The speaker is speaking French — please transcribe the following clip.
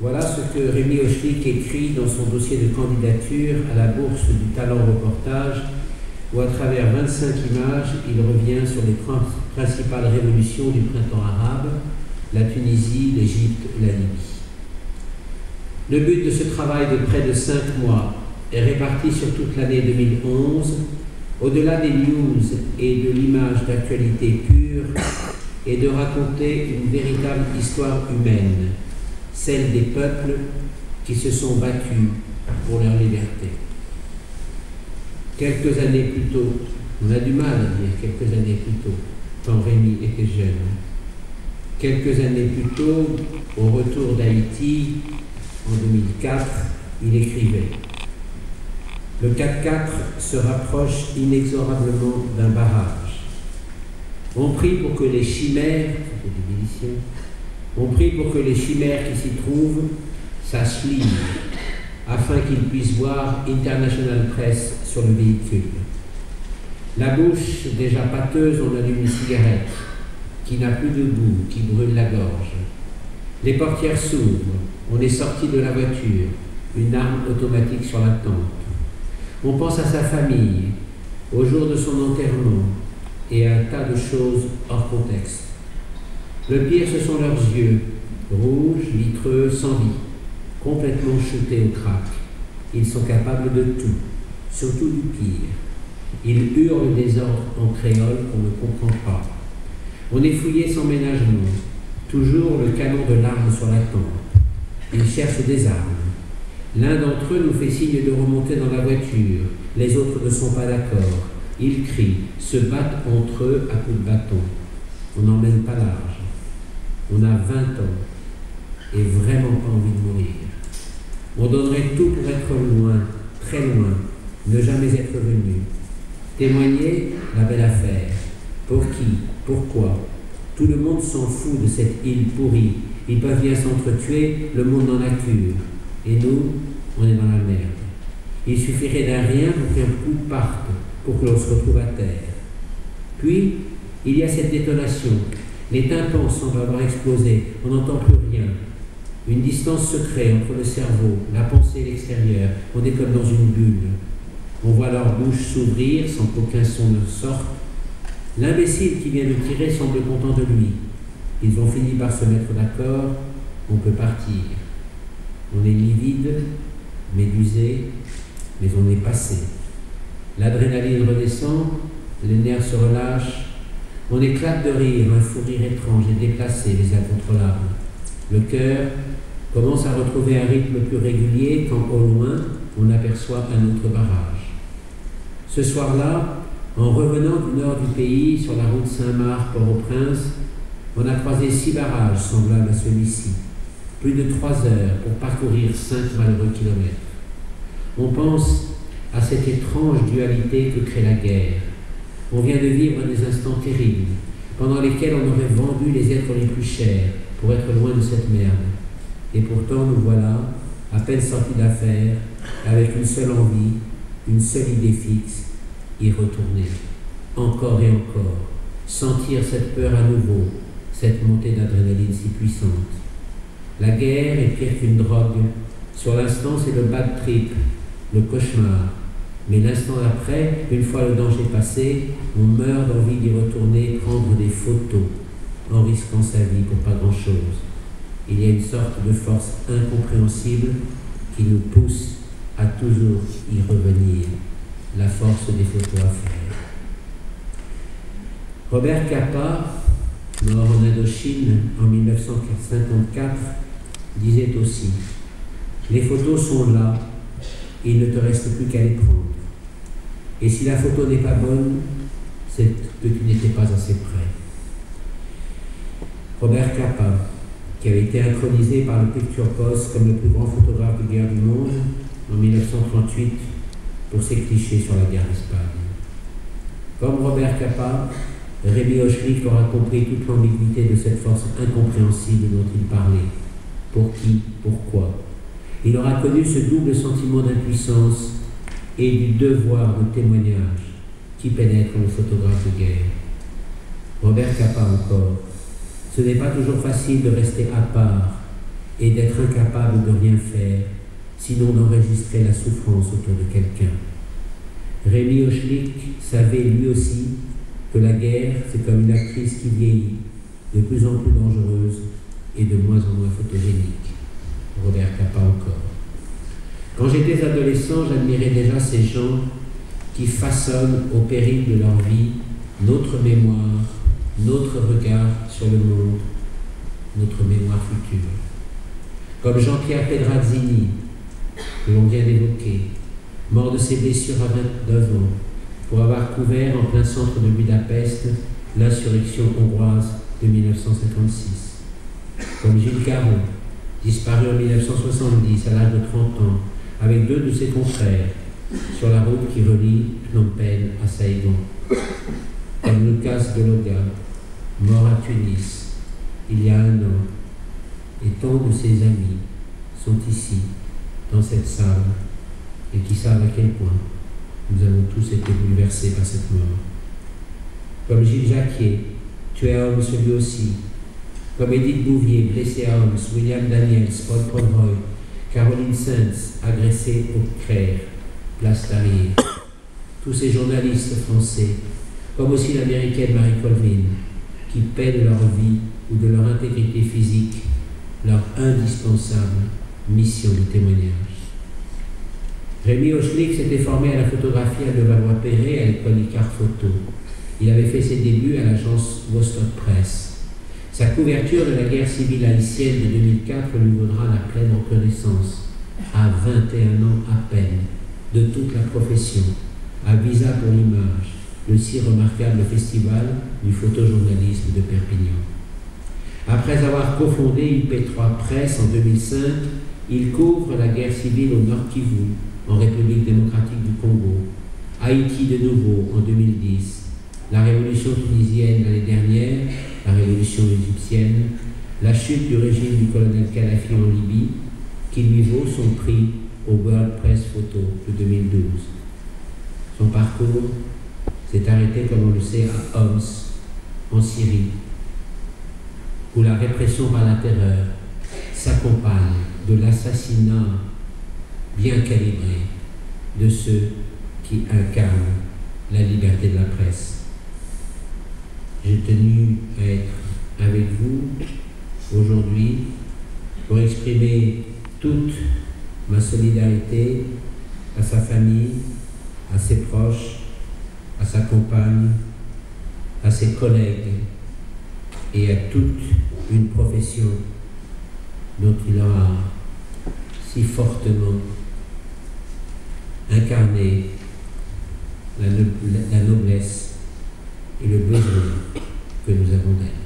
Voilà ce que Rémi Hochlik écrit dans son dossier de candidature à la Bourse du Talent Reportage, où à travers 25 images, il revient sur les principales révolutions du printemps arabe, la Tunisie, l'Égypte, la Libye. Le but de ce travail de près de 5 mois est réparti sur toute l'année 2011, au-delà des news et de l'image d'actualité pure, et de raconter une véritable histoire humaine, celle des peuples qui se sont battus pour leur liberté. Quelques années plus tôt, on a du mal à dire quelques années plus tôt, quand Rémi était jeune. Quelques années plus tôt, au retour d'Haïti, en 2004, il écrivait « Le 4-4 se rapproche inexorablement d'un barrage. On prie pour que les chimères, qui s'y trouvent sachent lire, afin qu'ils puissent voir International Press sur le véhicule. La bouche déjà pâteuse, on allume une cigarette, qui n'a plus de goût, qui brûle la gorge. Les portières s'ouvrent, on est sorti de la voiture, une arme automatique sur la tente. On pense à sa famille, au jour de son enterrement, et à un tas de choses hors contexte. Le pire, ce sont leurs yeux, rouges, vitreux, sans vie, complètement shootés au crack. Ils sont capables de tout, surtout du pire. Ils hurlent des ordres en créole qu'on ne comprend pas. On est fouillé sans ménagement, toujours le canon de l'arme sur la tempe. Ils cherchent des armes. L'un d'entre eux nous fait signe de remonter dans la voiture. Les autres ne sont pas d'accord. Ils crient, se battent entre eux à coups de bâton. On n'emmène pas large. On a 20 ans et vraiment pas envie de mourir. On donnerait tout pour être loin, très loin, ne jamais être venu. Témoigner, la belle affaire. Pour qui? Pourquoi? Tout le monde s'en fout de cette île pourrie. Ils peuvent bien s'entretuer, le monde en a cure. Et nous, on est dans la merde. Il suffirait d'un rien pour qu'un coup parte, pour que l'on se retrouve à terre. Puis, il y a cette détonation. Les tympans semblent avoir explosé, on n'entend plus rien. Une distance se crée entre le cerveau, la pensée et l'extérieur. On est comme dans une bulle. On voit leur bouche s'ouvrir sans qu'aucun son ne sorte. L'imbécile qui vient de tirer semble content de lui. Ils ont fini par se mettre d'accord, on peut partir. On est livide, médusé, mais on est passé. L'adrénaline redescend, les nerfs se relâchent. On éclate de rire, un fou rire étrange et déplacé, les incontrôlables. Le cœur commence à retrouver un rythme plus régulier quand, au loin, on aperçoit un autre barrage. Ce soir-là, en revenant du nord du pays, sur la route Saint-Marc-Port-au-Prince, on a croisé 6 barrages semblables à celui-ci. Plus de 3 heures pour parcourir 5 malheureux kilomètres. On pense à cette étrange dualité que crée la guerre. On vient de vivre des instants terribles, pendant lesquels on aurait vendu les êtres les plus chers pour être loin de cette merde. Et pourtant, nous voilà, à peine sortis d'affaires, avec une seule envie, une seule idée fixe, y retourner. Encore et encore, sentir cette peur à nouveau, cette montée d'adrénaline si puissante. La guerre est pire qu'une drogue. Sur l'instant, c'est le bad trip, le cauchemar. Mais l'instant d'après, une fois le danger passé, on meurt d'envie d'y retourner prendre des photos, en risquant sa vie pour pas grand-chose. Il y a une sorte de force incompréhensible qui nous pousse à toujours y revenir, la force des photos à faire. Robert Capa, mort en Indochine en 1954, disait aussi « Les photos sont là, il ne te reste plus qu'à les prendre. Et si la photo n'est pas bonne, c'est que tu n'étais pas assez près. » Robert Capa, qui avait été intronisé par le Picture Post comme le plus grand photographe de guerre du monde en 1938 pour ses clichés sur la guerre d'Espagne. Comme Robert Capa, Rémi Hochlik aura compris toute l'ambiguïté de cette force incompréhensible dont il parlait. Pour qui? Pourquoi? Il aura connu ce double sentiment d'impuissance et du devoir de témoignage qui pénètre le photographe de guerre. Robert Capa encore. Ce n'est pas toujours facile de rester à part et d'être incapable de rien faire, sinon d'enregistrer la souffrance autour de quelqu'un. Rémi Hochlik savait lui aussi que la guerre, c'est comme une actrice qui vieillit, de plus en plus dangereuse et de moins en moins photogénique. Robert Capa encore. Quand j'étais adolescent, j'admirais déjà ces gens qui façonnent au péril de leur vie notre mémoire, notre regard sur le monde, notre mémoire future. Comme Jean-Pierre Pedrazzini, que l'on vient d'évoquer, mort de ses blessures à 29 ans, pour avoir couvert en plein centre de Budapest l'insurrection hongroise de 1956. Comme Gilles Caron, disparu en 1970 à l'âge de 30 ans, avec deux de ses confrères, sur la route qui relie Phnom Penh à Saïgon. Comme Lucas Deloga, mort à Tunis il y a 1 an, et tant de ses amis sont ici, dans cette salle, et qui savent à quel point nous avons tous été bouleversés par cette mort. Comme Gilles Jacquier, tué à Homs lui aussi, comme Édith Bouvier, blessée à Homs, William Daniels, Paul Conroy, Caroline Sainz, agressée au Caire, place Tahrir. Tous ces journalistes français, comme aussi l'américaine Marie Colvin, qui paient de leur vie ou de leur intégrité physique leur indispensable mission de témoignage. Rémi Hochlik s'était formé à la photographie à Levallois-Perret à l'école Icare Photo. Il avait fait ses débuts à l'agence Vostok Press. Sa couverture de la guerre civile haïtienne de 2004 lui vaudra la pleine reconnaissance, à 21 ans à peine, de toute la profession, à Visa pour l'image, le si remarquable festival du photojournalisme de Perpignan. Après avoir cofondé IP3 Presse en 2005, il couvre la guerre civile au Nord Kivu, en République démocratique du Congo, Haïti de nouveau en 2010, la révolution tunisienne l'année dernière, la révolution égyptienne, la chute du régime du colonel Kadhafi en Libye, qui lui vaut son prix au World Press Photo de 2012. Son parcours s'est arrêté, comme on le sait, à Homs, en Syrie, où la répression par la terreur s'accompagne de l'assassinat bien calibré de ceux qui incarnent la liberté de la presse. J'ai tenu à être avec vous aujourd'hui pour exprimer toute ma solidarité à sa famille, à ses proches, à sa compagne, à ses collègues et à toute une profession dont il aura si fortement incarné la noblesse et le besoin que nous avons d'elle.